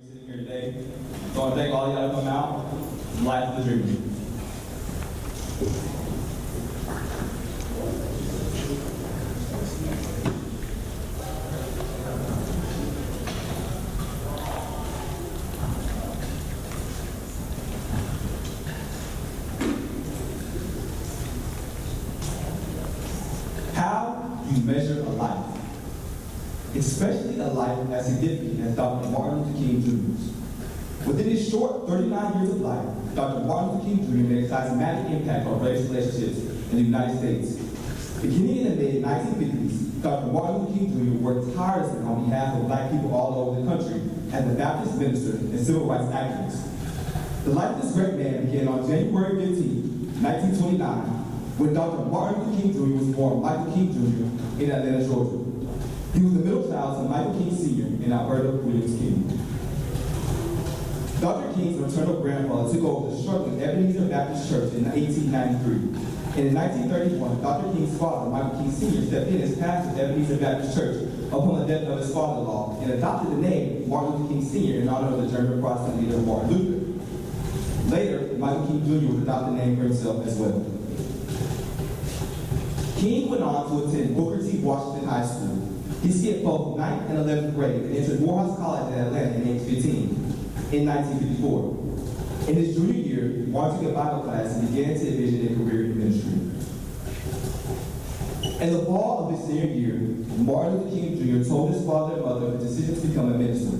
Sitting here today. So I want to thank all y'all to come out. Life is the dream. How you measure a life, especially a life as significant as Dr. Martin Luther King Jr.'s. Within his short 39 years of life, Dr. Martin Luther King Jr. made a seismic impact on race relationships in the United States. Beginning in the mid-1950s, Dr. Martin Luther King Jr. worked tirelessly on behalf of black people all over the country as a Baptist minister and civil rights activist. The life of this great man began on January 15, 1929, when Dr. Martin Luther King Jr. was born Michael King Jr. in Atlanta, Georgia. He was the middle child to Michael King Sr. and Alberta Williams King. Dr. King's maternal grandfather took over the struggling Ebenezer Baptist Church in 1893. And in 1931, Dr. King's father, Michael King Sr., stepped in as pastor of Ebenezer Baptist Church upon the death of his father-in-law and adopted the name Martin Luther King Sr. in honor of the German Protestant leader Martin Luther. Later, Michael King Jr. would adopt the name for himself as well. King went on to attend Booker T. Washington High School. He skipped both 9th and 11th grade and entered Morehouse College in Atlanta in age 15 in 1954. In his junior year, Martin took a Bible class and began to envision a career in ministry. In the fall of his senior year, Martin Luther King Jr. told his father and mother of his decision to become a minister.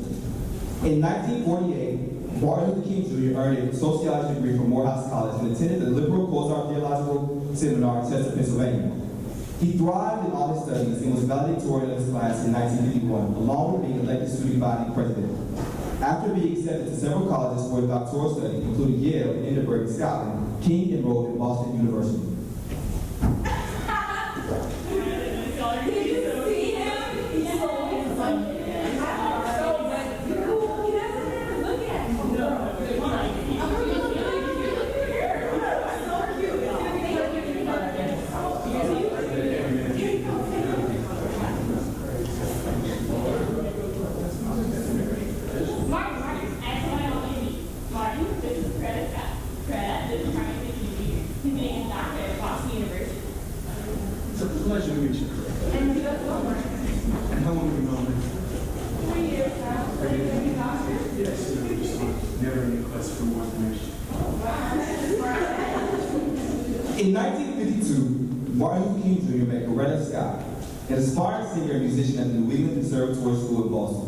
In 1948, Martin Luther King Jr. earned a sociology degree from Morehouse College and attended the Liberal Kozar Theological Seminar in Chester, Pennsylvania. He thrived in all his studies and was valedictorian of his class in 1951, along with being elected student body president. After being accepted to several colleges for a doctoral study, including Yale and Edinburgh, Scotland, King enrolled in Boston University. Pleasure to meet you. And how long have you known me? 3 years now. Yes, never any requests for more information. In 1952, Martin Luther King Jr. met Coretta Scott, an aspiring singer and musician at the New England Conservatory School in Boston.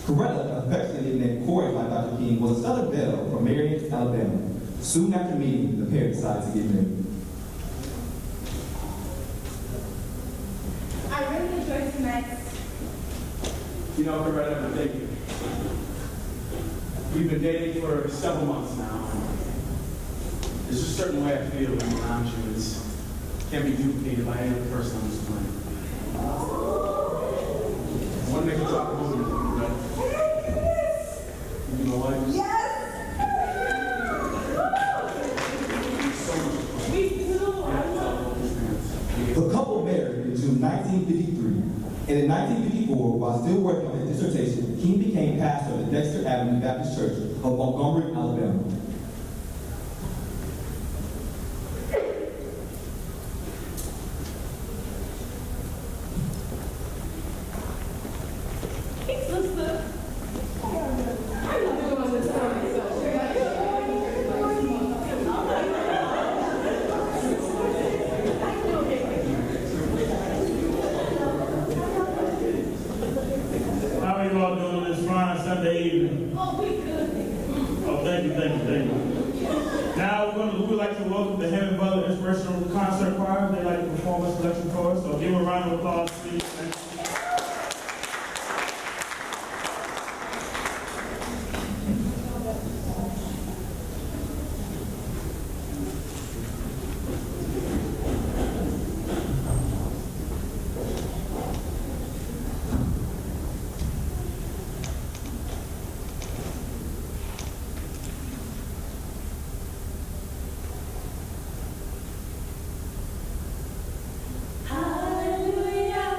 Coretta, affectionately named Corey by Dr. King, was a Southern belle from Marion, Alabama. Soon after meeting, the pair decided to get married. I really enjoyed tonight. You know, Coretta, thank you. We've been dating for several months now. There's a certain way I feel when I'm around you. It can't be duplicated by any other person on this planet. I want to make a drop of movement, Coretta. You know what? Yes! The couple married in June 1953, and in 1954, while still working on his dissertation, King became pastor of the Dexter Avenue Baptist Church of Montgomery, Alabama. How are you all doing on this fine Sunday evening? Oh, we good. Oh, thank you. Now we would like to welcome the Heaven Butler Inspirational Concert Choir. They'd like to perform a selection for us, so give them a round of applause, please. Thank you. Hallelujah.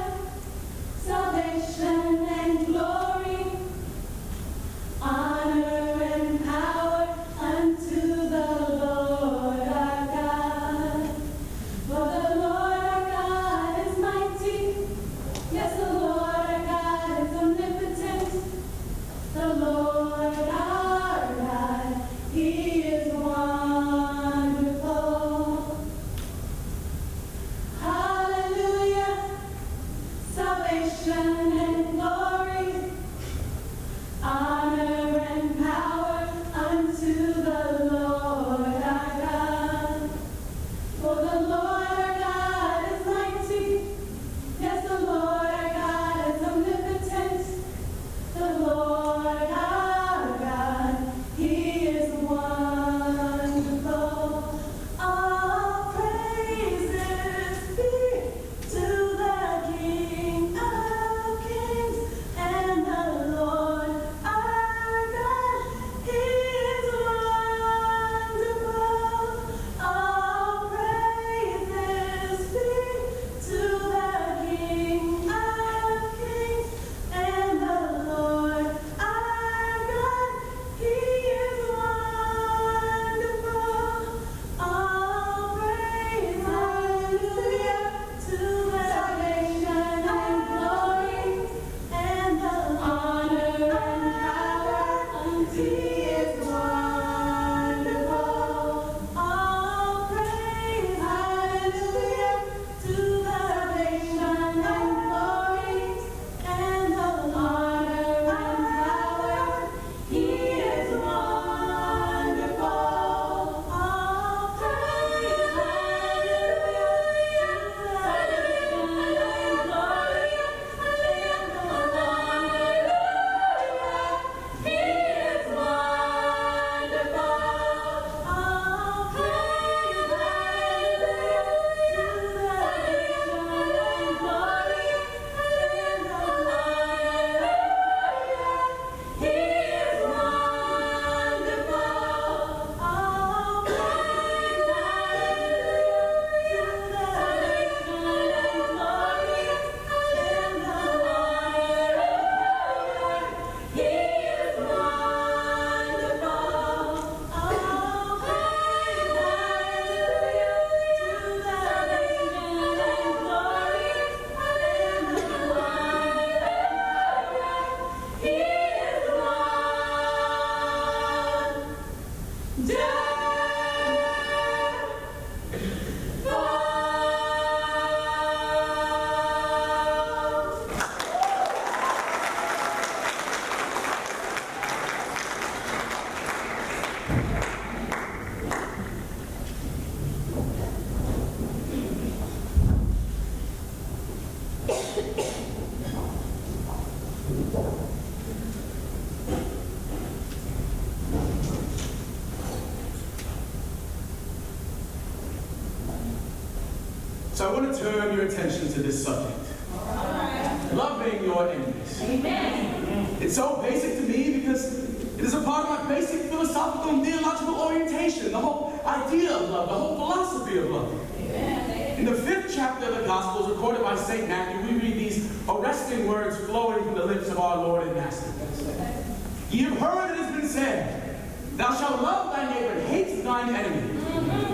So I want to turn your attention to this subject. Loving your enemies. Amen. It's so basic to me because it is a part of my basic philosophical and theological orientation, the whole idea of love, the whole philosophy of love. In the 5th chapter of the Gospels, recorded by St. Matthew, we read these arresting words flowing from the lips of our Lord and Master. Ye have heard it has been said, thou shalt love thy neighbor and hate thine enemy.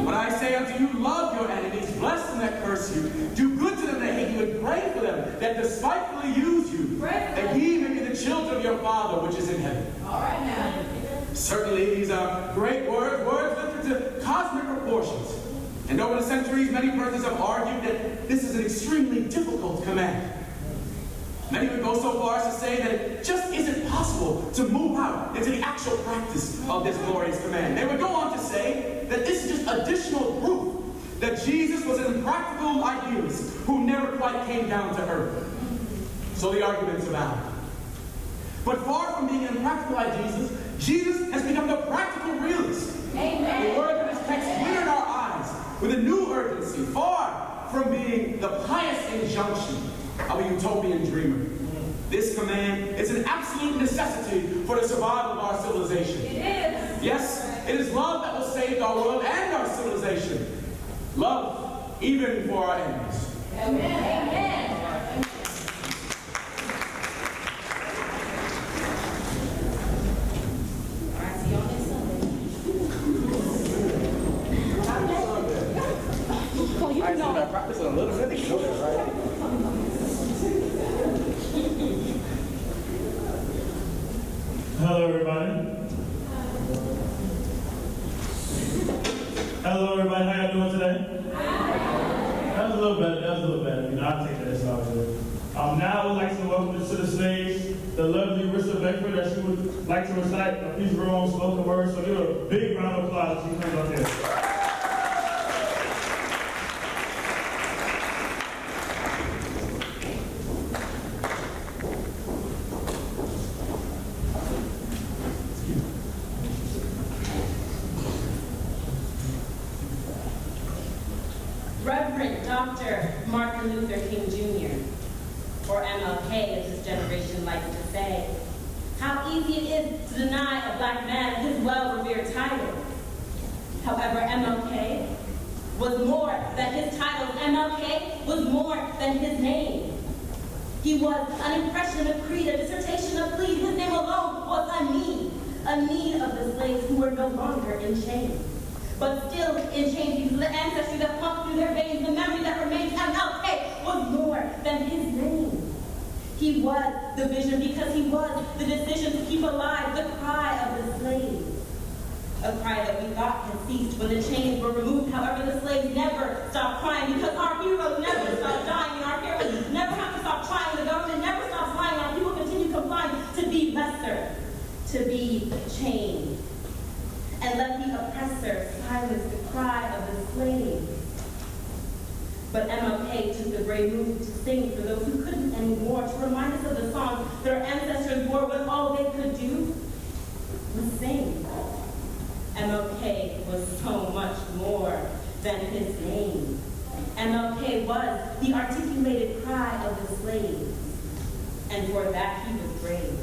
But I say unto you, love your enemies, bless them that curse you, do good to them that hate you, and pray for them that despitefully use you, that ye may be the children of your Father which is in heaven. All right now. Certainly, these are great words lifted to cosmic proportions. And over the centuries, many persons have argued that this is an extremely difficult command. Many would go so far as to say that it just isn't possible to move out into the actual practice of this glorious command. They would go on to say that this is just additional proof that Jesus was an impractical idealist who never quite came down to earth. So the arguments abound. But far from being an impractical idealist, Jesus has become the practical realist. Amen. The words of this text glittered our eyes with a new urgency, far from being the pious injunction of a utopian dreamer. This command is an absolute necessity for the survival of our civilization. It is. Yes, it is love that will save our world and our civilization. Love even for our enemies. Amen. Amen. All right, see you on next Sunday. Oh, you know. Practice a little bit. Hello, everybody. Hello, everybody. How y'all doing today? That was a little better. That was a little better. You know, I'll take that as all good. Now I would like to welcome to the stage the lovely Rissa Beckford, that she would like to recite a piece of her own spoken word. So give her a big round of applause as she comes up here. Reverend Dr. Martin Luther King Jr., or MLK, as this generation likes to say, how easy it is to deny a black man his well-revered title. However, MLK was more than his title. MLK was more than his name. He was an impression of creed, a dissertation of creed. His name alone was a need of the slaves who were no longer in chains. But still in chains, the ancestry that pumped through their veins, the memory that remains, MLK was more than his name. He was the vision because he was the decision to keep alive the cry of the slaves. A cry that we thought had ceased when the chains were removed. However, the slaves never stopped crying because our heroes never stopped dying, and our heroes never have to stop trying. The government never stops lying. Our people continue complying to be lesser, to be chained. And let the oppressor silence the cry of the slaves. But MLK took the brave move to sing for those who couldn't anymore, to remind us of the song that our ancestors wore when all they could do was sing. MLK was so much more than his name. MLK was the articulated cry of the slaves. And for that he was brave.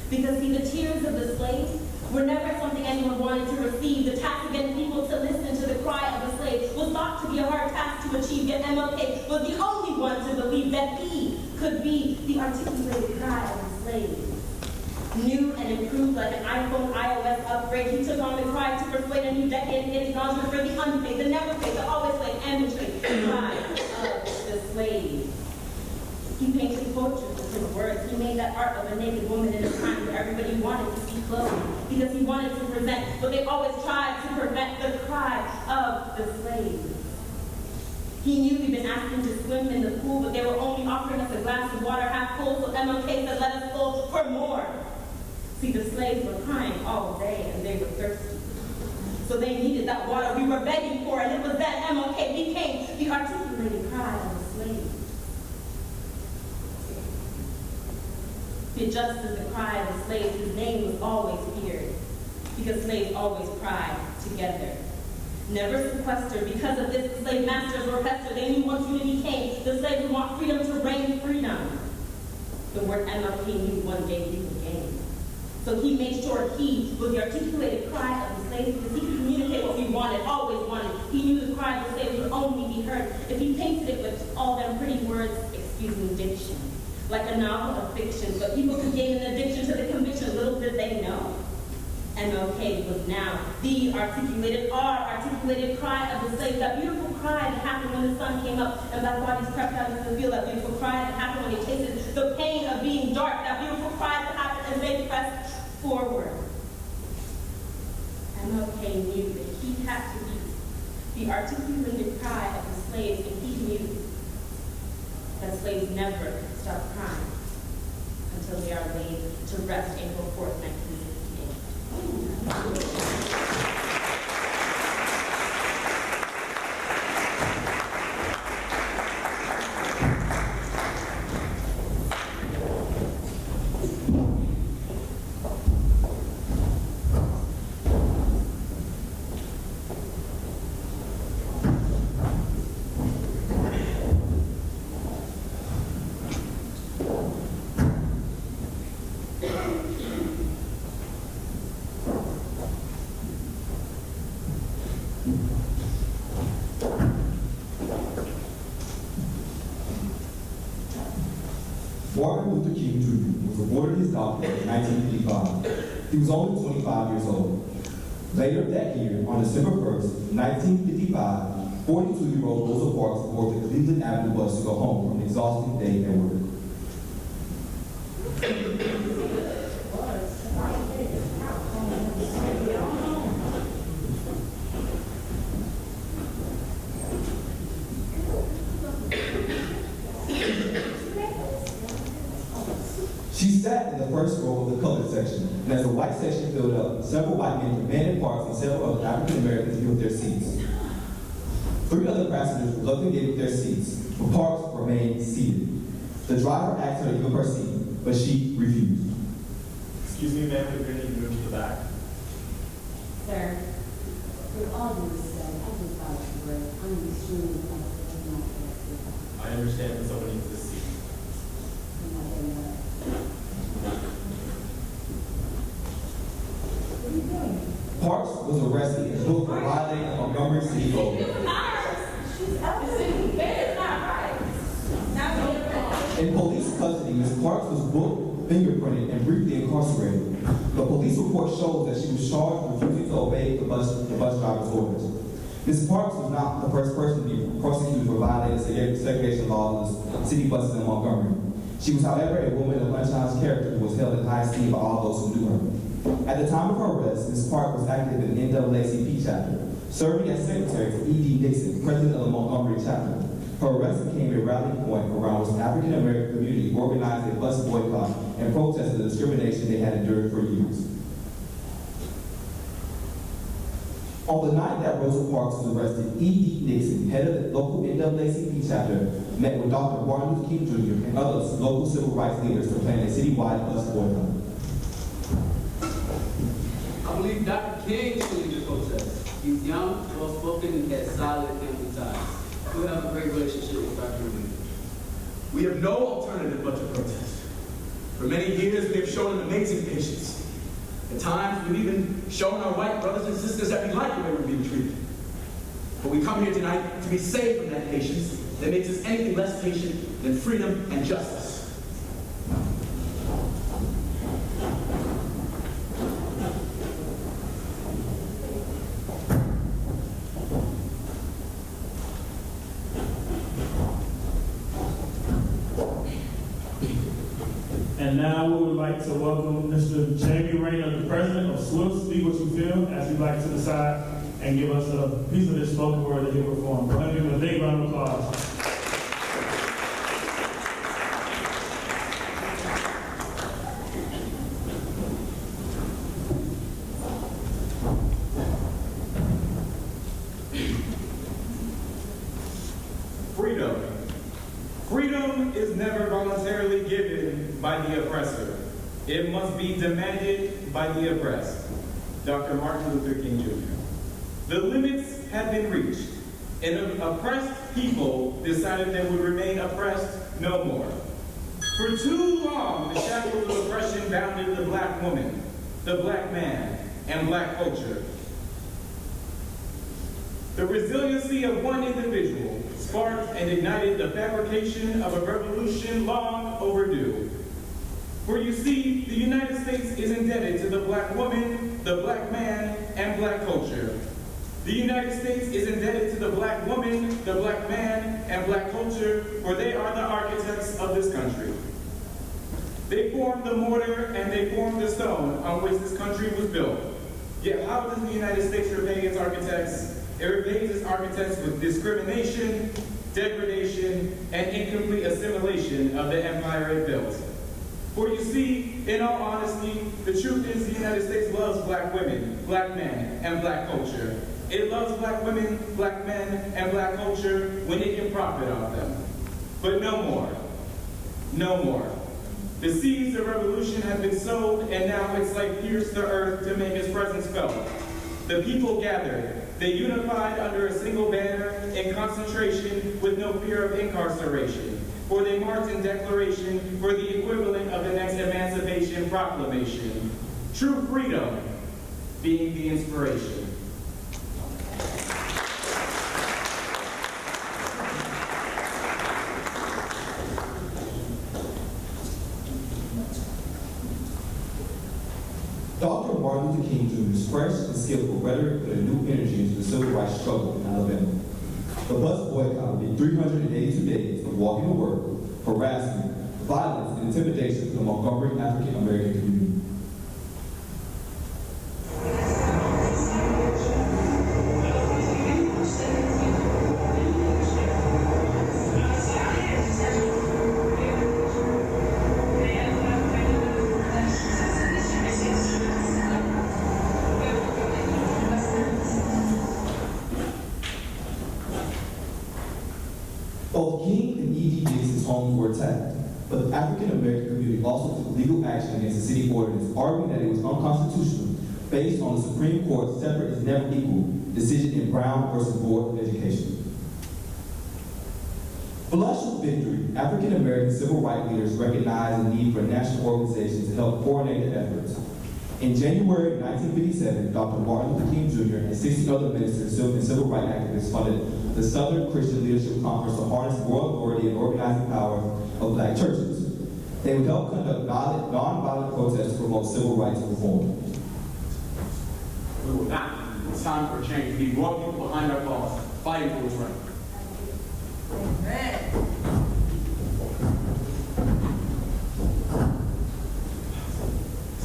Because see, the tears of the slaves were never something anyone wanted to receive. The task against people to listen to the cry of the slave was thought to be a hard task to achieve, yet MLK was the only one to believe that he could be the articulated cry of the slave. New and improved like an iPhone iOS upgrade, he took on the cry to persuade a new decade and get acknowledgement for the unpaid, the never paid, the always paid, and betrayed cry of the slave. He painted poetry with his words. He made that art of a naked woman in a time where everybody wanted to see clothes because he wanted to present, but they always tried to prevent the cry of the slave. He knew we'd been asking to swim in the pool, but they were only offering us a glass of water half full, so MLK said, let us go for more. See, the slaves were crying all day and they were thirsty. So they needed that water we were begging for, and it was then MLK became the articulated cry of the slave. Just as the cry of the slaves, his name was always feared, because slaves always cried together. never sequestered. Because of this, the slave masters were pestered. They knew once unity came, the slaves would want freedom to reign freedom. The word MLK knew one day he would gain. So he made sure he was the articulated cry of the slaves because he could communicate what we wanted, always wanted. He knew the cry of the slaves would only be heard if he painted it with all them pretty words, excuse me, diction. Like a novel of fiction, but people could gain an addiction to the conviction, little did they know. MLK was now our articulated cry of the slave, that beautiful cry that happened when the sun came up and black bodies crept out into the field, that beautiful cry that happened when they tasted the pain of being dark, that beautiful cry that happened as they pressed forward. MLK knew that he had to be the articulated cry of the slaves, and he knew that slaves never stop crying until they are laid to rest April 4th, 1958. Martin Luther King Jr. was awarded his doctorate in 1955. He was only 25 years old. Later that year, on December 1st, 1955, 42-year-old Rosa Parks boarded the Cleveland Avenue bus to go home from an exhausting day at work. She sat in the first row of the colored section, and as the white section filled up, several white men demanded Parks and several other African Americans give up their seats. 3 other passengers reluctantly gave up their seats, but Parks remained seated. The driver asked her to give up her seat, but she refused. Excuse me, ma'am, we're going to move to the back. Sir, with all due respect, I just thought you were. I'm extremely comfortable in my character. I understand, but someone needs this seat. Parks was arrested and booked for violating a Montgomery City Code. In police custody, Ms. Parks was booked, fingerprinted, and briefly incarcerated. The police report shows that she was charged with refusing to obey the bus driver's orders. Ms. Parks was not the first person to be prosecuted for violating segregation laws in city buses in Montgomery. She was, however, a woman of unchallenged character who was held in high esteem by all those who knew her. At the time of her arrest, Ms. Park was active in the NAACP chapter, serving as secretary for E.D. Nixon, president of the Montgomery chapter. Her arrest became a rallying point around which the African American community organized a bus boycott and protested the discrimination they had endured for years. On the night that Rosa Parks was arrested, E.D. Nixon, head of the local NAACP chapter, met with Dr. Martin Luther King Jr. and other local civil rights leaders to plan a citywide bus boycott. I believe Dr. King should lead the protest. He's young, well-spoken, and has solid family ties. We have a great relationship with Dr. Lee. We have no alternative but to protest. For many years, we have shown an amazing patience. At times, we've even shown our white brothers and sisters that we like the way we're being treated. But we come here tonight to be saved from that patience that makes us anything less patient than freedom and justice. And now we would like to welcome Mr. Jamie Rayner, the president of SWIFT, Speak What You Feel, as he'd like to the side and give us a piece of his spoken word that he'll perform. Go ahead and give him a big round of applause. Freedom. Freedom is never voluntarily given by the oppressor. It must be demanded by the oppressed. Dr. Martin Luther King Jr. The limits had been reached, and oppressed people decided they would remain oppressed no more. For too long, the shackles of oppression bounded the black woman, the black man, and black culture. The resiliency of one individual sparked and ignited the fabrication of a revolution long overdue. For you see, the United States is indebted to the black woman, the black man, and black culture. The United States is indebted to the black woman, the black man, and black culture, for they are the architects of this country. They formed the mortar and they formed the stone on which this country was built. Yet how does the United States repay its architects? It repays its architects with discrimination, degradation, and incomplete assimilation of the empire it built. For you see, in all honesty, the truth is the United States loves black women, black men, and black culture. It loves black women, black men, and black culture when it can profit off them. But no more. No more. The seeds of revolution have been sowed, and now its light pierced the earth to make its presence felt. The people gathered. They unified under a single banner in concentration with no fear of incarceration. For they marched in declaration for the equivalent of the next Emancipation Proclamation. True freedom being the inspiration. Dr. Martin Luther King Jr.'s fresh and skillful rhetoric put a new energy into the civil rights struggle in Alabama. The bus boycott did 382 days of walking to work, harassment, violence, and intimidation to the Montgomery African American community. Both King and E.D. Dixon's homes were attacked, but the African American community also took legal action against the city ordinance, arguing that it was unconstitutional based on the Supreme Court's separate is never equal decision in Brown versus Board of Education. Flush with victory, African American civil rights leaders recognized the need for a national organization to help coordinate the efforts. In January 1957, Dr. Martin Luther King Jr. and 60 other ministers and civil rights activists funded the Southern Christian Leadership Conference to harness moral authority and organizing power of black churches. They would help conduct nonviolent protests to promote civil rights reform. We will not. It's time for a change. We need more people behind our cause, fighting for what's right.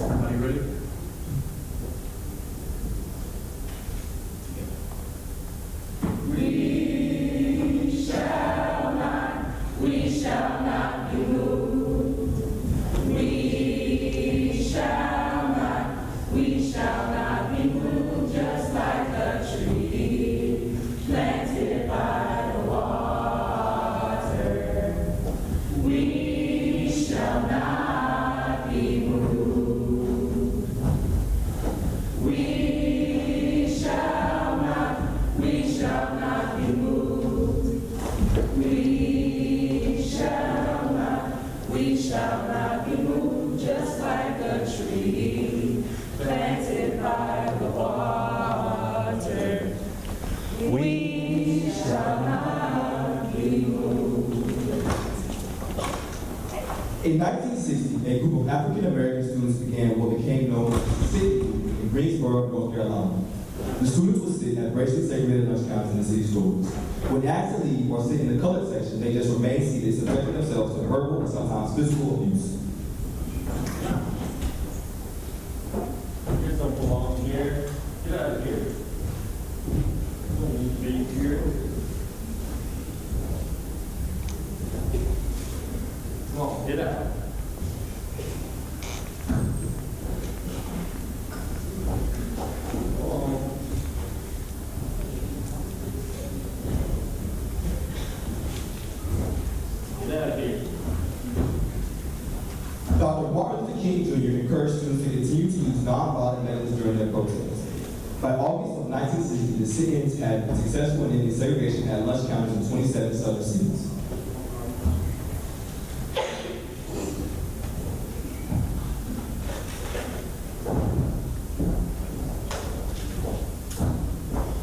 Everybody ready? In 1960, a group of African American students began what became known as the Sit Group in Greensboro, North Carolina. The students would sit at racially segregated lunch counters in the city stores. When asked to leave or sit in the colored section, they just remained seated, subjecting themselves to verbal and sometimes physical abuse. Here's some belong here. Get out of here. You don't need to be here. Come on, get out. Dr. Martin Luther King Jr. encouraged students to continue to use nonviolent methods during their protests. By August of 1960, 1960, the sit-ins had been successful in ending segregation at lunch counters in 27 southern cities.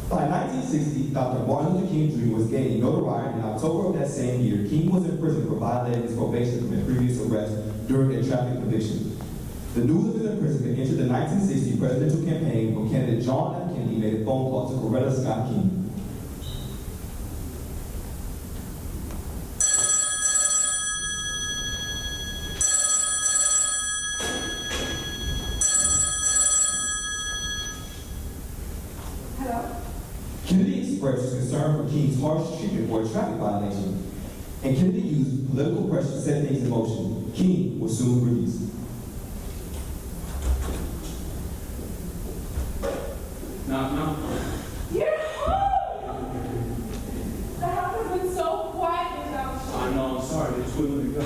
By 1960, Dr. Martin Luther King Jr. was gaining notoriety. In October of that same year, King was in prison for violating his probation from a previous arrest during a traffic conviction. The news of his imprisonment entered the 1960 presidential campaign when candidate John F. Kennedy made a phone call to Coretta Scott King. Kennedy expressed his concern for King's harsh treatment for a traffic violation, and Kennedy used political pressure to set things in motion. King was soon released. No. You're home! The house has been so quiet without you. I know, I'm sorry, they just wouldn't let me go.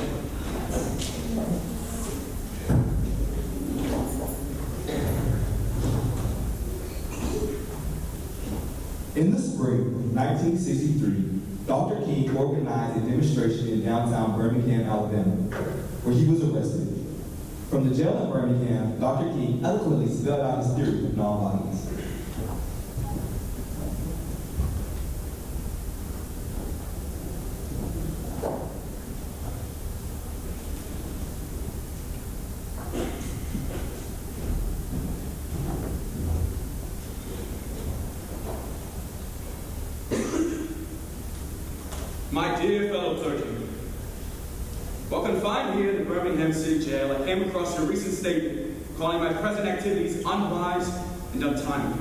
In the spring of 1963, Dr. King organized a demonstration in downtown Birmingham, Alabama, where he was arrested. From the jail in Birmingham, Dr. King eloquently spelled out his theory of nonviolence. My dear fellow clergymen, while confined here in the Birmingham City Jail, I came across your recent statement calling my present activities unwise and untimely.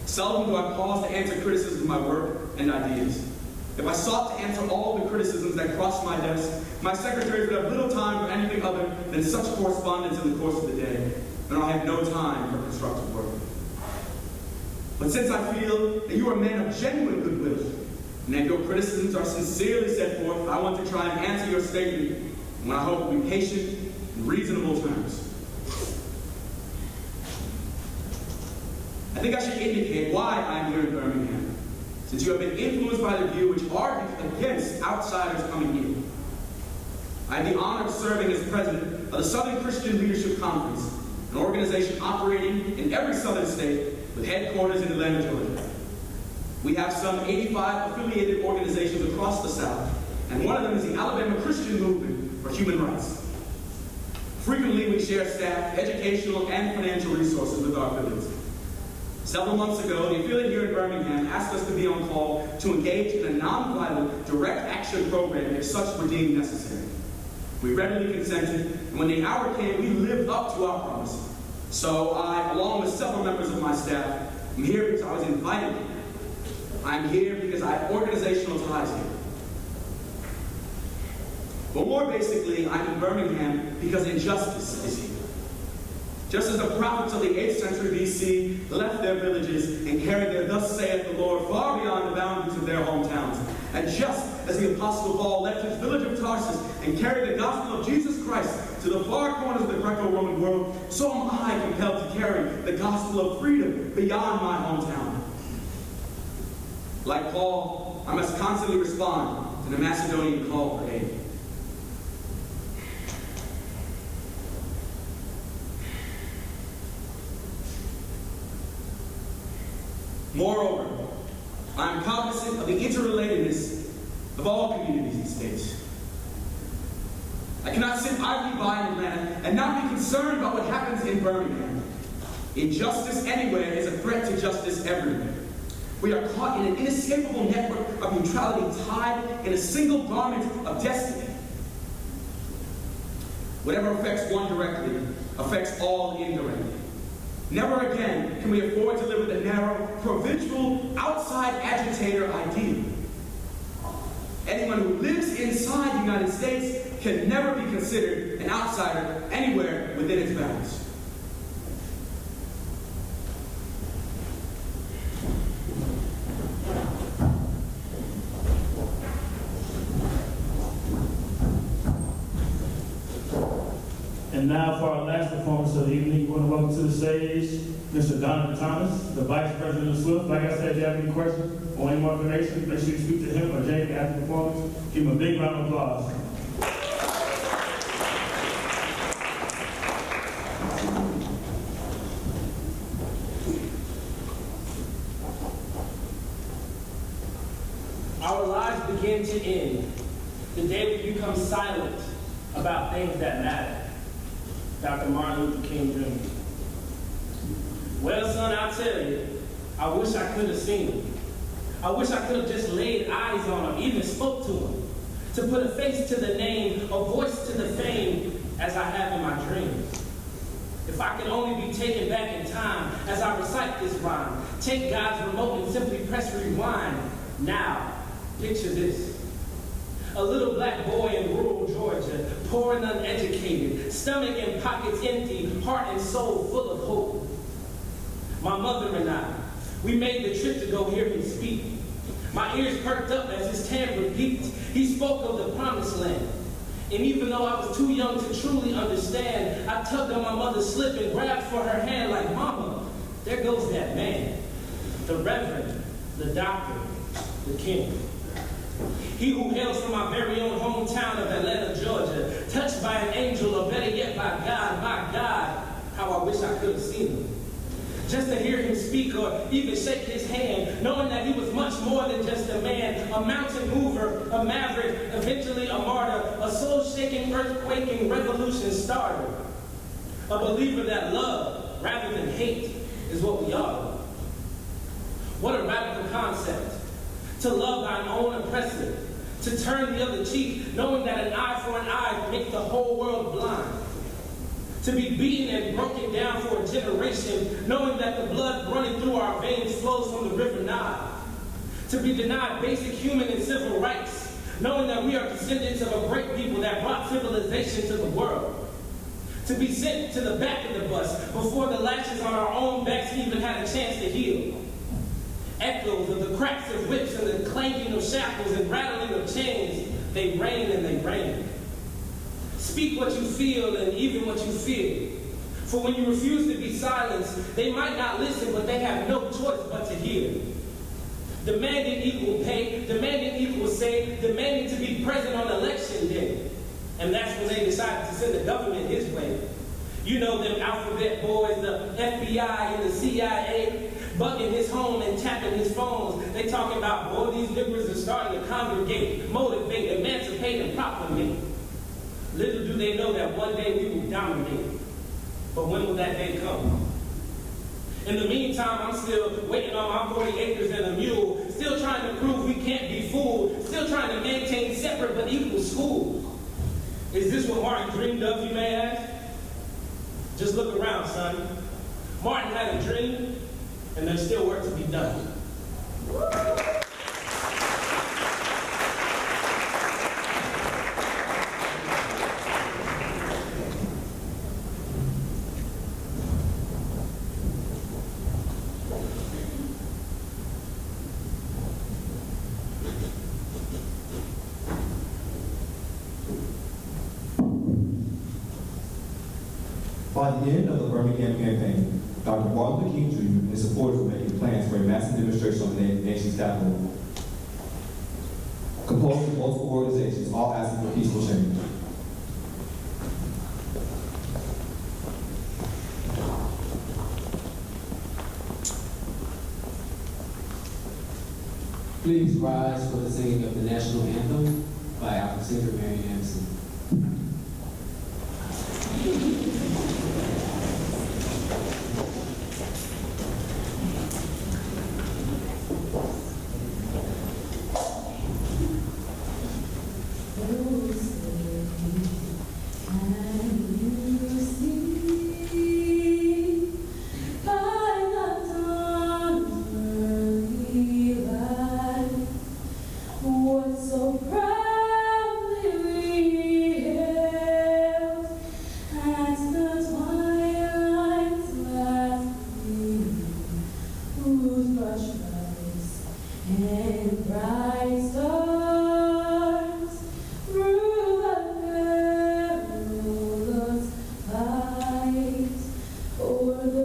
Seldom do I pause to answer criticisms of my work and ideas. If I sought to answer all the criticisms that crossed my desk, my secretaries would have little time for anything other than such correspondence in the course of the day, and I have no time for constructive work. But since I feel that you are men of genuine goodwill, and that your criticisms are sincerely set forth, I want to try and answer your statement in what I hope will be patient and reasonable terms. I think I should indicate why I am here in Birmingham, since you have been influenced by the view which argues against outsiders coming here. I had the honor of serving as president of the Southern Christian Leadership Conference, an organization operating in every southern state with headquarters in Atlanta, Georgia. We have some 85 affiliated organizations across the South, and one of them is the Alabama Christian Movement for Human Rights. Frequently, we share staff, educational, and financial resources with our affiliates. Several months ago, the affiliate here in Birmingham asked us to be on call to engage in a nonviolent, direct action program if such were deemed necessary. We readily consented, and when the hour came, we lived up to our promise. So I, along with several members of my staff, am here because I was invited here. I'm here because I have organizational ties here. But more basically, I'm in Birmingham because injustice is here. Just as the prophets of the 8th century BC left their villages and carried their "Thus saith the Lord" far beyond the boundaries of their hometowns, and just as the Apostle Paul left his village of Tarsus and carried the gospel of Jesus Christ to the far corners of the Greco-Roman world, so am I compelled to carry the gospel of freedom beyond my hometown. Like Paul, I must constantly respond to the Macedonian call for aid. Moreover, I am cognizant of the interrelatedness of all communities and states. I cannot sit idly by in Atlanta and not be concerned about what happens in Birmingham. Injustice anywhere is a threat to justice everywhere. We are caught in an inescapable network of neutrality tied in a single garment of destiny. Whatever affects one directly affects all indirectly. Never again can we afford to live with a narrow, provincial, outside agitator ideal. Anyone who lives inside the United States can never be considered an outsider anywhere within its bounds. And now for our last performance of the evening, we want to welcome to the stage Mr. Donovan Thomas, the Vice President of SWIFT. Like I said, if you have any questions or any more information, make sure you speak to him or Jamie after the performance. Give him a big round of applause. Our lives begin to end the day we become silent about things that matter. Dr. Martin Luther King Jr. Well, son, I'll tell you, I wish I could have seen him. I wish I could have just laid eyes on him, even spoke to him, to put a face to the name, a voice to the fame, as I have in my dreams. If I could only be taken back in time as I recite this rhyme, take God's remote and simply press rewind. Now, picture this. A little black boy in rural Georgia, poor and uneducated, stomach and pockets empty, heart and soul full of hope. My mother and I, we made the trip to go hear him speak. My ears perked up as his timbre peaked. He spoke of the promised land. And even though I was too young to truly understand, I tugged on my mother's slip and grabbed for her hand like, Mama, there goes that man. The Reverend, the Doctor, the King. He who hails from my very own hometown of Atlanta, Georgia, touched by an angel, or better yet by God, my God, how I wish I could have seen him. Just to hear him speak or even shake his hand, knowing that he was much more than just a man, a mountain mover, a maverick, eventually a martyr, a soul-shaking, earth-quaking revolution starter, a believer that love, rather than hate, is what we are. What a radical concept. To love thine own oppressor, to turn the other cheek, knowing that an eye for an eye makes the whole world blind. To be beaten and broken down for a generation, knowing that the blood running through our veins flows from the river Nile. To be denied basic human and civil rights, knowing that we are descendants of a great people that brought civilization to the world. To be sent to the back of the bus before the lashes on our own backs even had a chance to heal. Echoes of the cracks of whips and the clanking of shackles and rattling of chains, they rain and they rain. Speak what you feel and even what you fear. For when you refuse to be silenced, they might not listen, but they have no choice but to hear. Demanding equal pay, demanding equal say, demanding to be present on election day. And that's when they decided to send the government his way. You know them alphabet boys, the FBI and the CIA, bugging his home and tapping his phones. They talking about, boy, these niggers are starting to congregate, motivate, emancipate, and proclamate. Little do they know that one day we will dominate. But when will that day come? In the meantime, I'm still waiting on my 40 acres and a mule, still trying to prove we can't be fooled, still trying to maintain separate but equal schools. Is this what Martin dreamed of, you may ask? Just look around, son. Martin had a dream, and there's still work to be done. By the end of the Birmingham campaign, Dr. Martin Luther King Jr. and his supporters were making plans for a massive demonstration on the nation's capital, composed of multiple organizations, all asking for peaceful change. Please rise for the singing of the national anthem by our singer, Mary Anderson. So proudly we hailed as the twilight's last gleam, whose brush stripes and bright stars through the perilous fight o'er the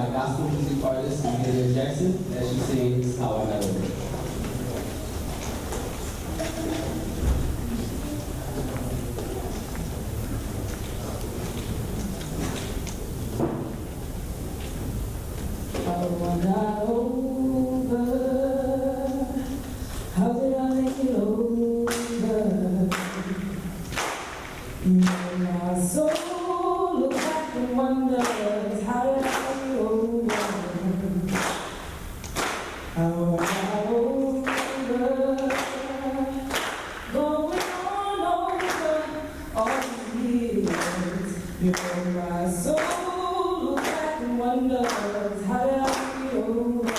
by gospel music artist Amelia Jackson as she sings How I Got Over It. How I got over, how did I make it over? My soul looks back and wonders, how did I make it over? How I got over, going on over all the years. You know my soul looks back and wonders, how did I get over?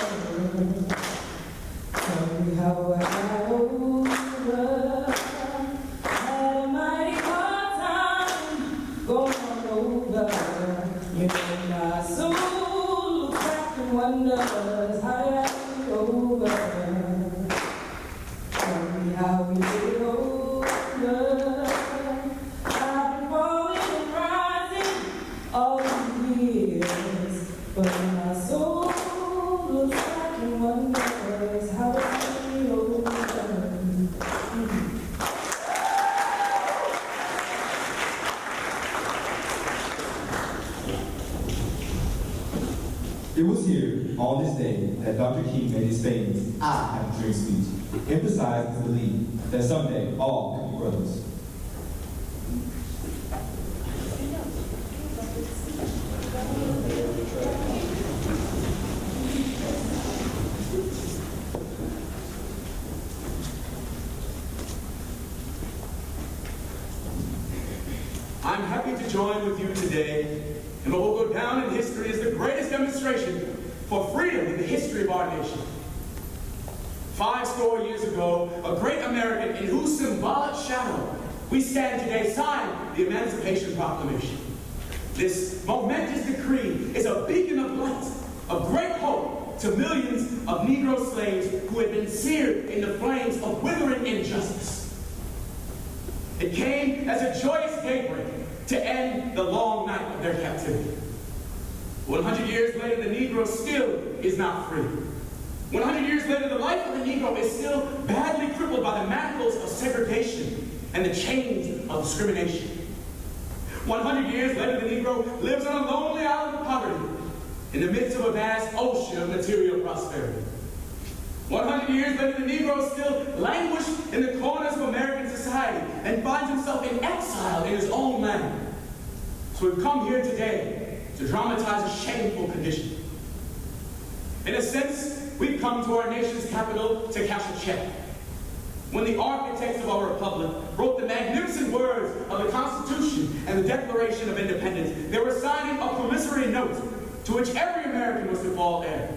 Tell me how I got over. Had a mighty hard time going over. You know my soul looks back and wonders, how did I get over? Tell me how we get over. I've been falling and rising all the years, but my soul looks back and wonders how I get over. It was here, on this day, that Dr. King made his famous I Have a Dream speech, emphasizing his belief that someday all could be brothers. I'm happy to join with you today in what will go down in history as the greatest demonstration for freedom in the history of our nation. 50 years ago, a great American in whose symbolic shadow we stand today signed the Emancipation Proclamation. This momentous decree is a beacon of light, of great hope to millions of Negro slaves who had been seared in the flames of withering injustice. It came as a joyous daybreak to end the long night of their captivity. 100 years later, the Negro still is not free. 100 years later, the life of the Negro is still badly crippled by the manacles of segregation and the chains of discrimination. 100 years later, the Negro lives on a lonely island of poverty in the midst of a vast ocean of material prosperity. 100 years later, the Negro still languishes in the corners of American society and finds himself in exile in his own land. So we've come here today to dramatize a shameful condition. In a sense, we've come to our nation's capital to cash a check. When the architects of our republic wrote the magnificent words of the Constitution and the Declaration of Independence, they were signing a promissory note to which every American was to fall heir.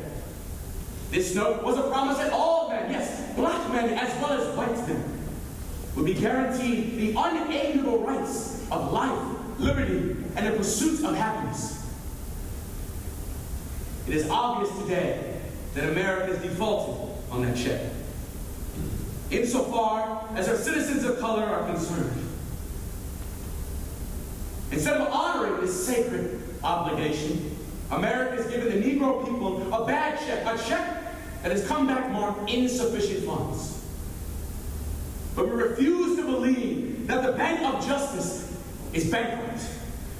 This note was a promise that all men, yes, black men as well as white men, would be guaranteed the unalienable rights of life, liberty, and the pursuit of happiness. It is obvious today that America has defaulted on that check, insofar as our citizens of color are concerned. Instead of honoring this sacred obligation, America has given the Negro people a bad check, a check that has come back marked insufficient funds. But we refuse to believe that the Bank of Justice is bankrupt.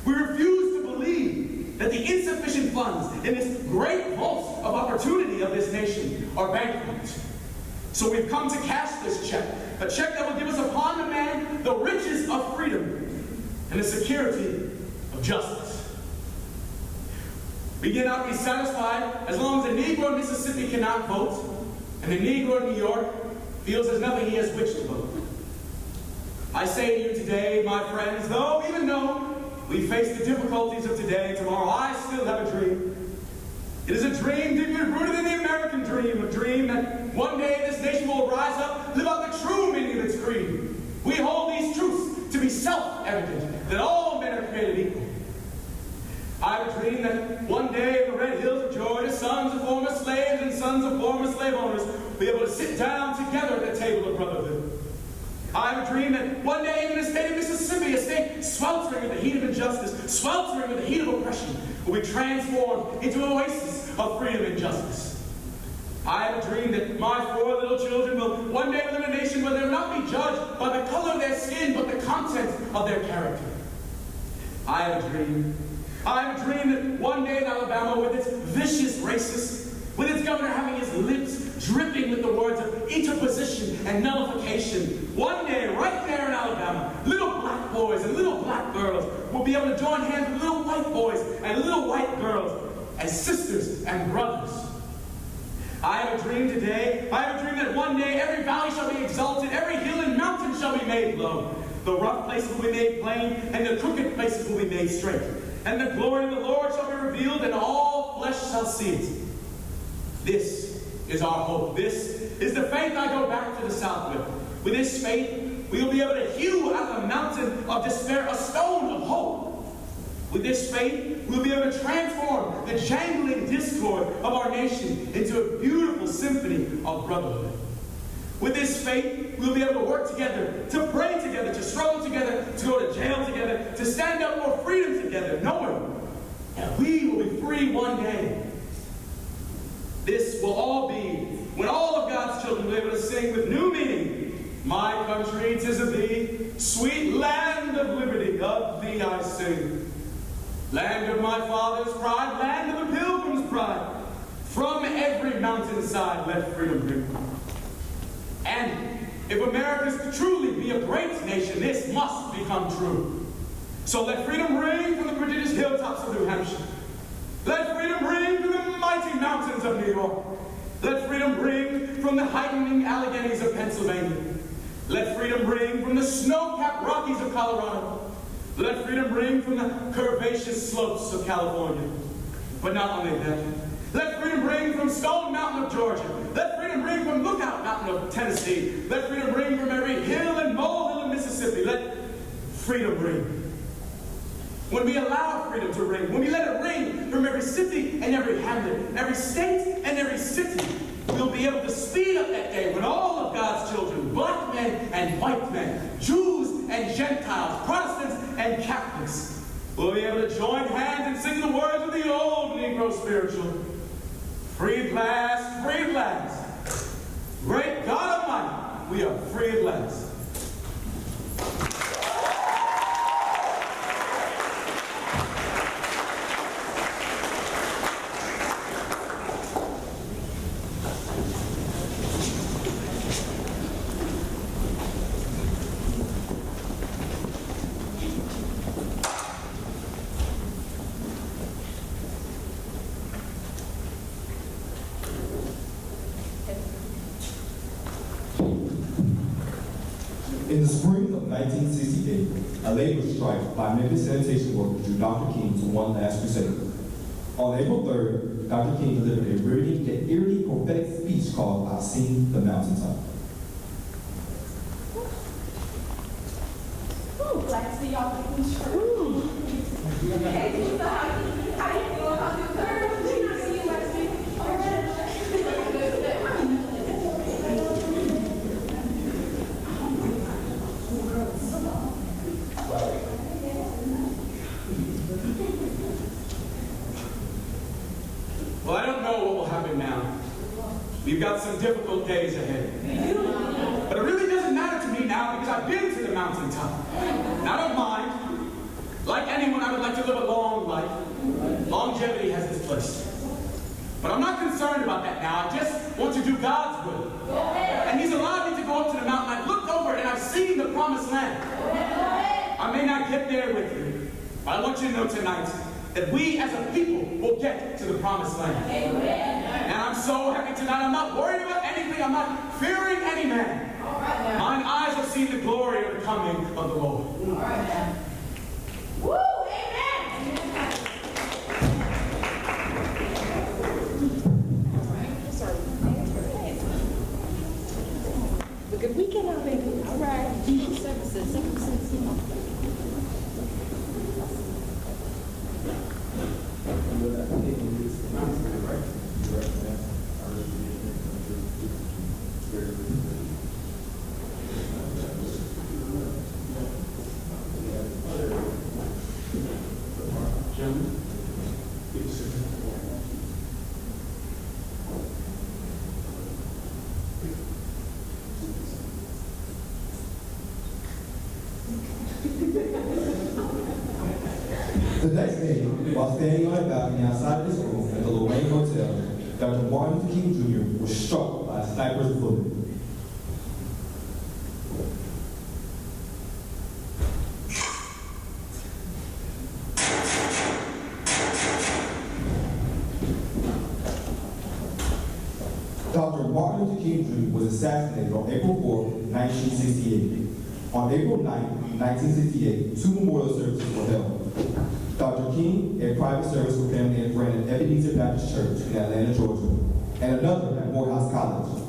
We refuse to believe that the insufficient funds in this great vault of opportunity of this nation are bankrupt. So we've come to cash this check, a check that will give us upon demand the riches of freedom and the security of justice. We cannot be satisfied as long as the Negro in Mississippi cannot vote and the Negro in New York feels there's nothing he has which to vote. I say to you today, my friends, even though we face the difficulties of today, tomorrow, I still have a dream. It is a dream deeply rooted in the American dream, a dream that one day this nation will rise up, live out the true meaning of its creed. We hold these truths to be self-evident, that all men are created equal. I have a dream that one day in the red hills of Georgia, sons of former slaves and sons of former slave owners will be able to sit down together at the table of brotherhood. I have a dream that one day in the state of Mississippi, a state sweltering with the heat of injustice, sweltering with the heat of oppression, will be transformed into an oasis of freedom and justice. I have a dream that my 4 little children will one day live in a nation where they will not be judged by the color of their skin, but the content of their character. I have a dream. I have a dream that one day in Alabama, with its vicious racists, with its governor having his lips dripping with the words of interposition and nullification, one day, right there in Alabama, little black boys and little black girls will be able to join hands with little white boys and little white girls as sisters and brothers. I have a dream today. I have a dream that one day every valley shall be exalted, every hill and mountain shall be made low. The rough places will be made plain, and the crooked places will be made straight. And the glory of the Lord shall be revealed, and all flesh shall see it. This is our hope. This is the faith I go back to the South with. With this faith, we will be able to hew out of the mountain of despair a stone of hope. With this faith, we'll be able to transform the jangling discord of our nation into a beautiful symphony of brotherhood. With this faith, we'll be able to work together, to pray together, to struggle together, to go to jail together, to stand up for freedom together, knowing that we will be free one day. This will all be when all of God's children will be able to sing with new meaning, "My country, 'tis of thee, sweet land of liberty, of thee I sing. Land of my father's pride, land of the pilgrim's pride, from every mountainside let freedom ring." And if America is to truly be a great nation, this must become true. So let freedom ring from the prodigious hilltops of New Hampshire. Let freedom ring from the mighty mountains of New York. Let freedom ring from the heightening Alleghenies of Pennsylvania. Let freedom ring from the snow-capped Rockies of Colorado. Let freedom ring from the curvaceous slopes of California. But not only that, let freedom ring from Stone Mountain of Georgia. Let freedom ring from Lookout Mountain of Tennessee. Let freedom ring from every hill and molehill of Mississippi. Let freedom ring. When we allow freedom to ring, when we let it ring from every city and every hamlet, every state and every city, we'll be able to speed up that day when all of God's children, black men and white men, Jews and Gentiles, Protestants and Catholics, will be able to join hands and sing the words of the old Negro spiritual. Free at last, free at last. Great God Almighty, we are free at last. In the spring of 1968, a labor strike by Memphis sanitation workers drew Dr. King to one last crusade. On April 3rd, Dr. King delivered a riveting yet eerily prophetic speech called "I've Seen the Mountaintop." Glad to see y'all back in church. Hey, Lisa, how you doing? How's it going? Good to see you last week. Well, I don't know what will happen now. We've got some difficult days ahead. But it really doesn't matter to me now because I've been to the mountaintop. And I don't mind. Like anyone, I would like to live a long life. Longevity has its place. But I'm not concerned about that now. I just want to do God's will. And He's allowed me to go up to the mountain. I've looked over and I've seen the promised land. I may not get there with you, but I want you to know tonight that we as a people will get to the promised land. And I'm so happy tonight. I'm not worried about anything. I'm not fearing any man. Mine eyes have seen the glory of the coming of the Lord. Woo! Amen! Good weekend out there. All right. Services. The next day, while standing on a balcony outside of his room at the Lorraine Hotel, Dr. Martin Luther King Jr. was struck by a sniper's bullet. Dr. Martin Luther King Jr. was assassinated on April 4, 1968. On April 9, 1968, two memorial services were held. Dr. King, a private service for family and friend at Ebenezer Baptist Church in Atlanta, Georgia, and another at Morehouse College.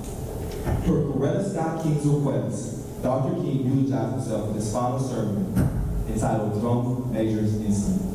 Per Coretta Scott King's request, Dr. King eulogized himself in his final sermon entitled Drum Major's Instinct.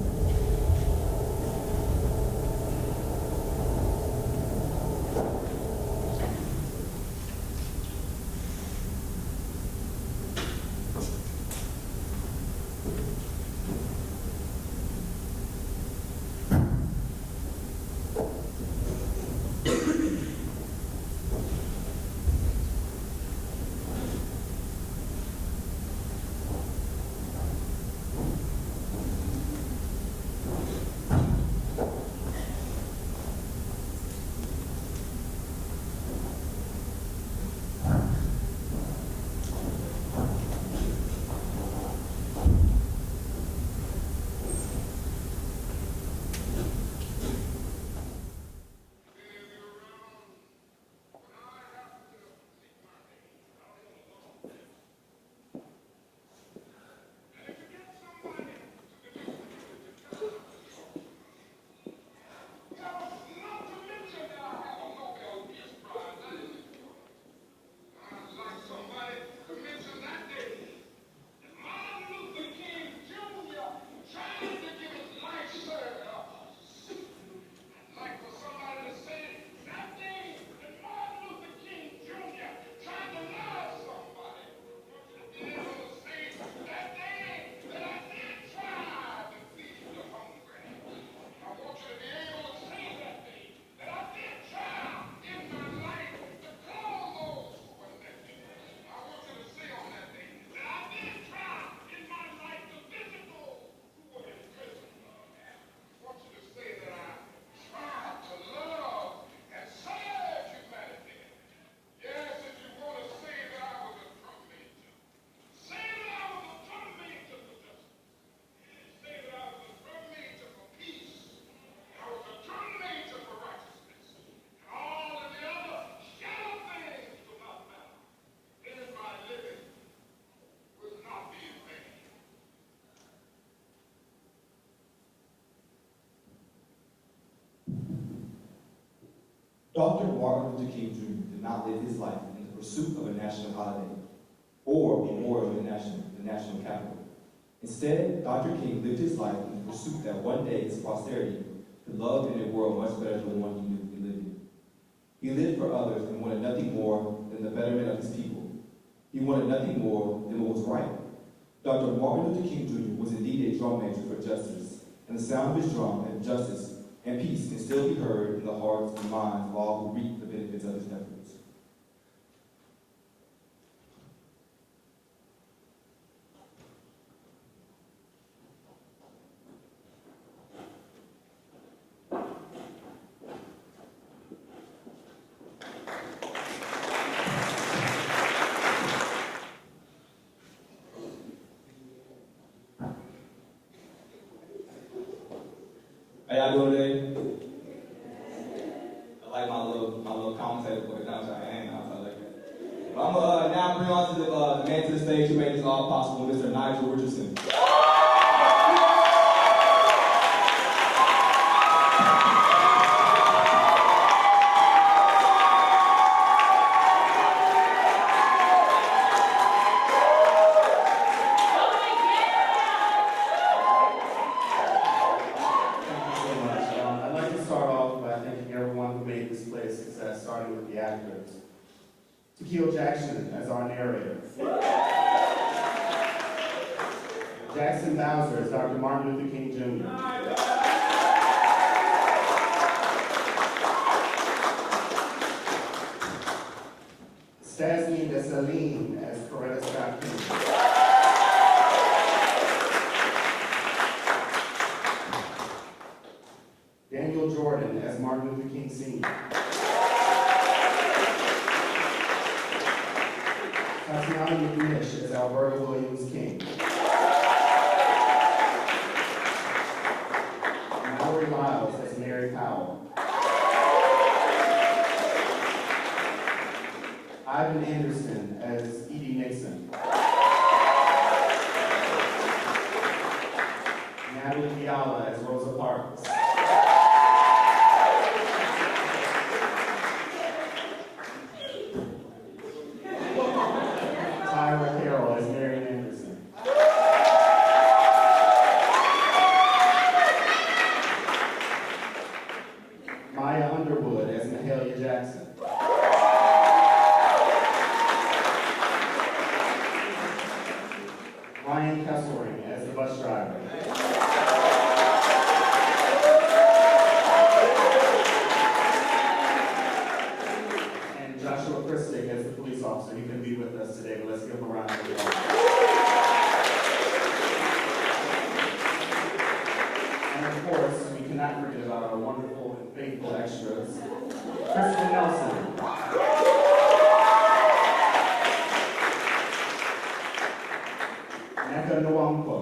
Dr. Martin Luther King Jr. did not live his life in the pursuit of a national holiday or memorial in the national capital. Instead, Dr. King lived his life in the pursuit that one day his posterity could love in a world much better than the one he lived in. He lived for others and wanted nothing more than the betterment of his people. He wanted nothing more than what was right. Dr. Martin Luther King Jr. was indeed a drum major for justice, and the sound of his drum and justice and peace can still be heard in the hearts and minds of all who reap the benefits of his efforts. How y'all doing today? I like my little commentator voice. I like that. But I'm gonna now bring on to the man to the stage who made this all possible, Mr. Nigel Richardson. Takeo Jackson as our narrator. Jackson Bowser as Dr. Martin Luther King Jr. Stasny Dessalines as Coretta Scott King. King Sr. Tatiana McNish as Alberta Williams King. Mallory Lyles as Mary Powell. Ivan Anderson as Edie Nixon. Natalie Fiala as Rosa Parks. Tyra Carroll as Marion Anderson. Maya Underwood as Mahalia Jackson. Ryan Kesselring as the bus driver. And Joshua Christick as the police officer. He couldn't be with us today, but let's give him a round of applause. And of course, we cannot forget about our wonderful and faithful extras. Kristen Nelson. Neka Nwankwo.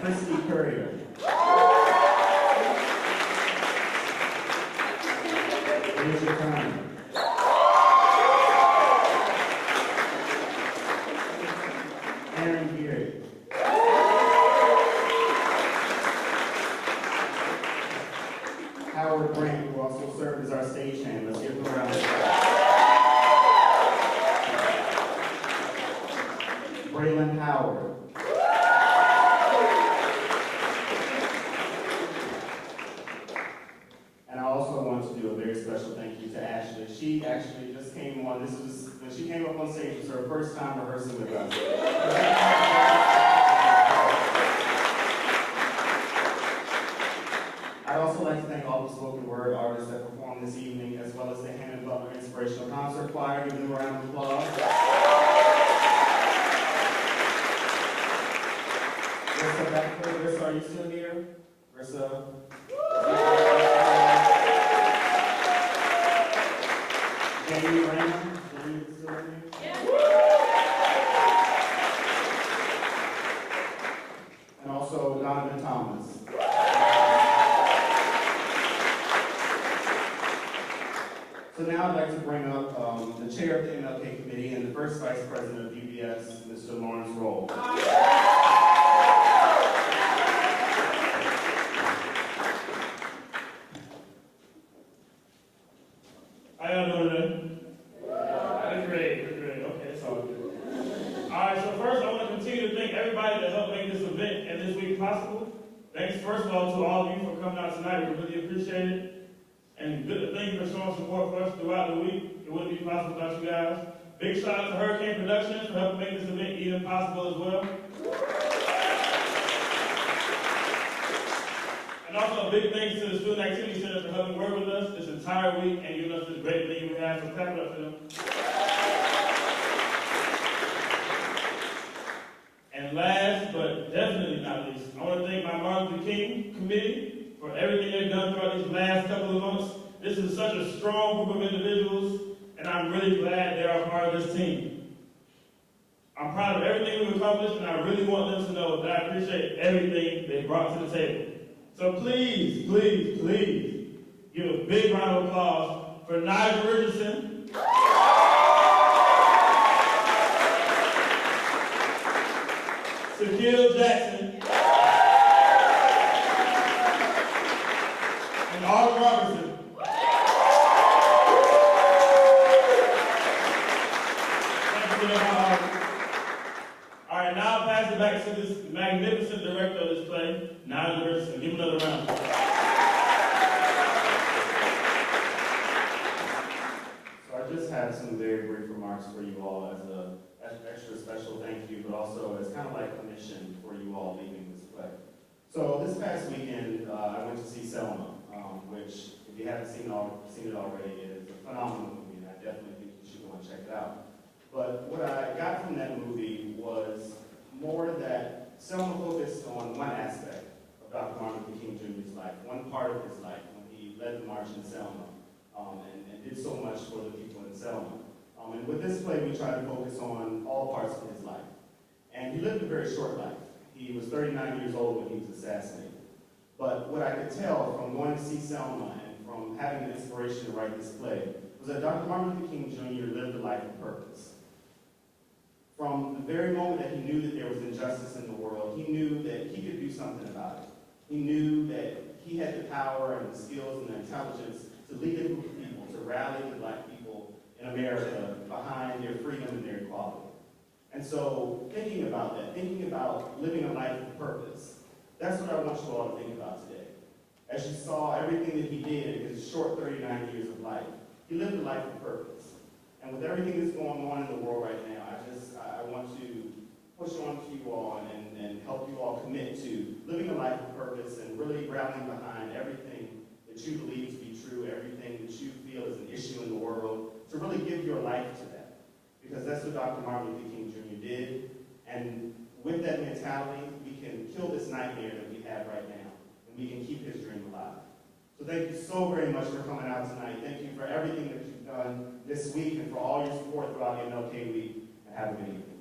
Christy Courier. Asia Khan. Aaron Geary. Howard Grant, who also served as our stagehand. Let's give him a round of applause. Braylon Howard. And I also want to do a very special thank you to Ashley. She actually just came on. This was when she came up on stage. It was her first time rehearsing with us. I'd also like to thank all the spoken word artists that performed this evening, as well as the Hammond Butler Inspirational Concert Choir. Give them a round of applause. Rissa Beckford. Rissa, are you still here? Rissa? Jamie Raymond? Jamie is still here? And also Donovan Thomas. So now I'd like to bring up the chair of the MLK Committee and the first vice president of UBS, Mr. Lawrence Roll. How y'all doing today? That's great, that's great. Okay, that's all good. All right, so first I want to continue to thank everybody that helped make this event and this week possible. Thanks, first of all, to all of you for coming out tonight. We really appreciate it. And good, thank you for showing support for us throughout the week. It wouldn't be possible without you guys. Big shout out to Hurricane Productions for helping make this event even possible as well. And also a big thanks to the Student Activity Center for helping work with us this entire week and giving us this great venue we have. So clap it up for them. And last but definitely not least, I want to thank my Martin Luther King Committee for everything they've done throughout these last couple of months. This is such a strong group of individuals, and I'm really glad they're a part of this team. I'm proud of everything we've accomplished, and I really want them to know that I appreciate everything they brought to the table. So please, please, please, give a big round of applause for Nigel Richardson, Shaquille Jackson, and Arlen Robertson. All right, now I'll pass it back to this magnificent director of this play, Nigel Richardson. Give him another round. So I just have some very brief remarks for you all as an extra special thank you, but also as kind of like a mission for you all leaving this play. So this past weekend, I went to see Selma, which, if you haven't seen it already, it is a phenomenal movie, and I definitely think you should go and check it out. But what I got from that movie was more that Selma focused on one aspect of of Dr. Martin Luther King Jr.'s life, one part of his life, when he led the march in Selma, and did so much for the people in Selma. And with this play, we try to focus on all parts of his life. And he lived a very short life. He was 39 years old when he was assassinated. But what I could tell from going to see Selma and from having the inspiration to write this play was that Dr. Martin Luther King Jr. lived a life of purpose. From the very moment that he knew that there was injustice in the world, he knew that he could do something about it. He knew that he had the power and the skills and the intelligence to lead a group of people, to rally the black people in America behind their freedom and their equality. And so thinking about that, thinking about living a life of purpose, that's what I want you all to think about today. As you saw everything that he did in his short 39 years of life, he lived a life of purpose. And with everything that's going on in the world right now, I want to push on to you all and help you all commit to living a life of purpose and really rallying behind everything that you believe to be true, everything that you feel is an issue in the world, to really give your life to that. Because that's what Dr. Martin Luther King Jr. did. And with that mentality, we can kill this nightmare that we have right now, and we can keep his dream alive. So thank you so very much for coming out tonight. Thank you for everything that you've done this week and for all your support throughout the MLK Week. And have a good evening.